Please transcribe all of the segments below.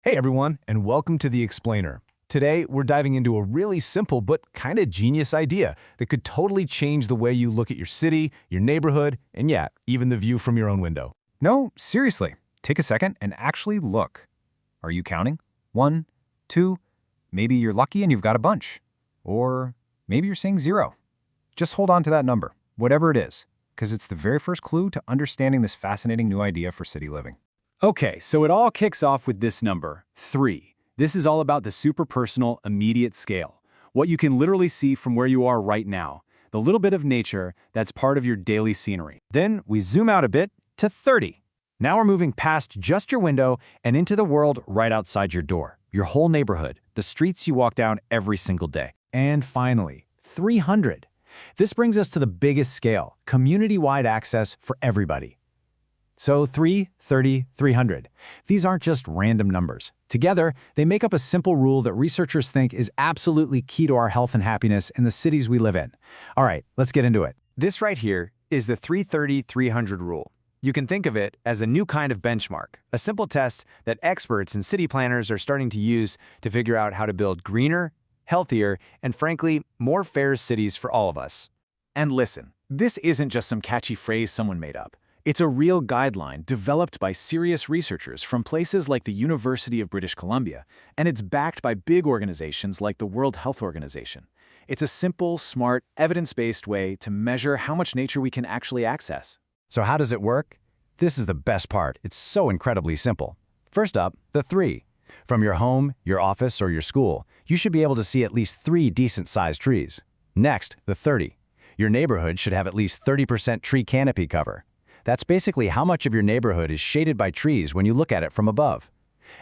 Hey everyone, and welcome to The Explainer. Today, we're diving into a really simple but kind of genius idea that could totally change the way you look at your city, your neighborhood, and yeah, even the view from your own window. No, seriously. Take a second and actually look. Are you counting? 1, 2, maybe you're lucky and you've got a bunch. Or maybe you're saying 0. Just hold on to that number, whatever it is, because it's the very first clue to understanding this fascinating new idea for city living. Okay, so it all kicks off with this number, 3. This is all about the super personal, immediate scale. What you can literally see from where you are right now. The little bit of nature that's part of your daily scenery. Then we zoom out a bit to 30. Now we're moving past just your window and into the world right outside your door, your whole neighborhood, the streets you walk down every single day. And finally, 300. This brings us to the biggest scale, community-wide access for everybody. So 3, 30, 300. These aren't just random numbers. Together, they make up a simple rule that researchers think is absolutely key to our health and happiness in the cities we live in. All right, let's get into it. This right here is the 330-300 rule. You can think of it as a new kind of benchmark, a simple test that experts and city planners are starting to use to figure out how to build greener, healthier, and frankly, more fair cities for all of us. And listen, this isn't just some catchy phrase someone made up. It's a real guideline developed by serious researchers from places like the University of British Columbia, and it's backed by big organizations like the World Health Organization. It's a simple, smart, evidence-based way to measure how much nature we can actually access. So how does it work? This is the best part. It's so incredibly simple. First up, the 3. From your home, your office, or your school, you should be able to see at least 3 decent-sized trees. Next, the 30. Your neighborhood should have at least 30% tree canopy cover. That's basically how much of your neighborhood is shaded by trees when you look at it from above.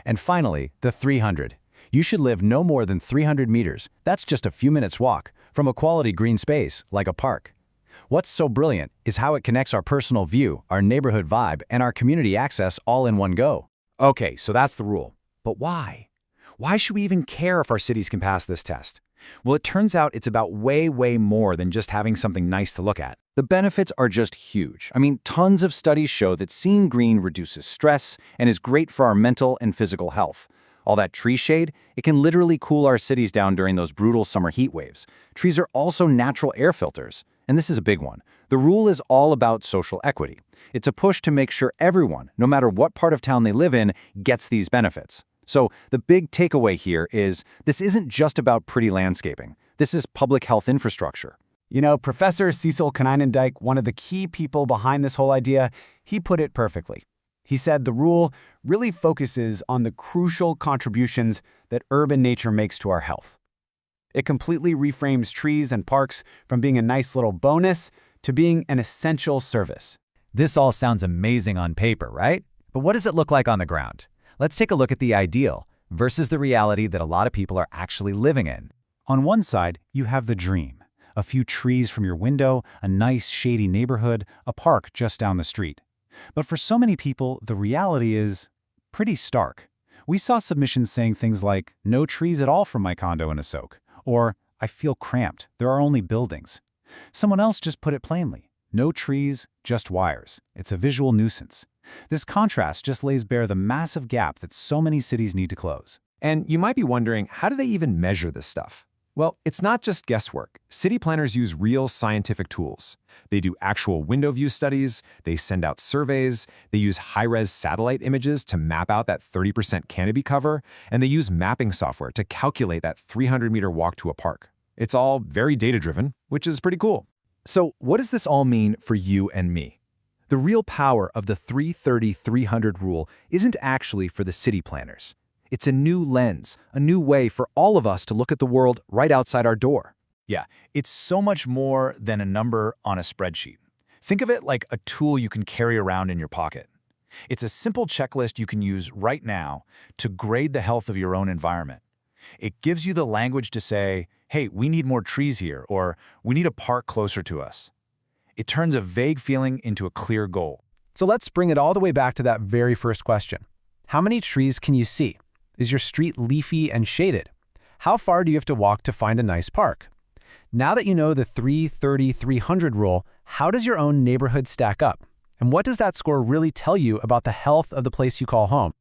And finally, the 300. You should live no more than 300 meters, that's just a few minutes walk, from a quality green space, like a park. What's so brilliant is how it connects our personal view, our neighborhood vibe, and our community access all in one go. Okay, so that's the rule. But why? Why should we even care if our cities can pass this test? Well, it turns out it's about way more than just having something nice to look at. The benefits are just huge. I mean, tons of studies show that seeing green reduces stress and is great for our mental and physical health. All that tree shade, it can literally cool our cities down during those brutal summer heat waves. Trees are also natural air filters. And this is a big one. The rule is all about social equity. It's a push to make sure everyone, no matter what part of town they live in, gets these benefits. So the big takeaway here is this isn't just about pretty landscaping. This is public health infrastructure. You know, Professor Cecil Konynendijk, one of the key people behind this whole idea, he put it perfectly. He said the rule really focuses on the crucial contributions that urban nature makes to our health. It completely reframes trees and parks from being a nice little bonus to being an essential service. This all sounds amazing on paper, right? But what does it look like on the ground? Let's take a look at the ideal versus the reality that a lot of people are actually living in. On one side, you have the dream. A few trees from your window, a nice shady neighborhood, a park just down the street. But for so many people, the reality is pretty stark. We saw submissions saying things like, no trees at all from my condo in Asok, or I feel cramped, there are only buildings. Someone else just put it plainly, no trees, just wires. It's a visual nuisance. This contrast just lays bare the massive gap that so many cities need to close. And you might be wondering, how do they even measure this stuff? Well, it's not just guesswork. City planners use real scientific tools. They do actual window view studies, they send out surveys, they use high-res satellite images to map out that 30% canopy cover, and they use mapping software to calculate that 300-meter walk to a park. It's all very data-driven, which is pretty cool. So what does this all mean for you and me? The real power of the 330-300 rule isn't actually for the city planners. It's a new lens, a new way for all of us to look at the world right outside our door. Yeah, it's so much more than a number on a spreadsheet. Think of it like a tool you can carry around in your pocket. It's a simple checklist you can use right now to grade the health of your own environment. It gives you the language to say, hey, we need more trees here, or we need a park closer to us. It turns a vague feeling into a clear goal. So let's bring it all the way back to that very first question. How many trees can you see? Is your street leafy and shaded? How far do you have to walk to find a nice park? Now that you know the 330-300 rule, how does your own neighborhood stack up? And what does that score really tell you about the health of the place you call home?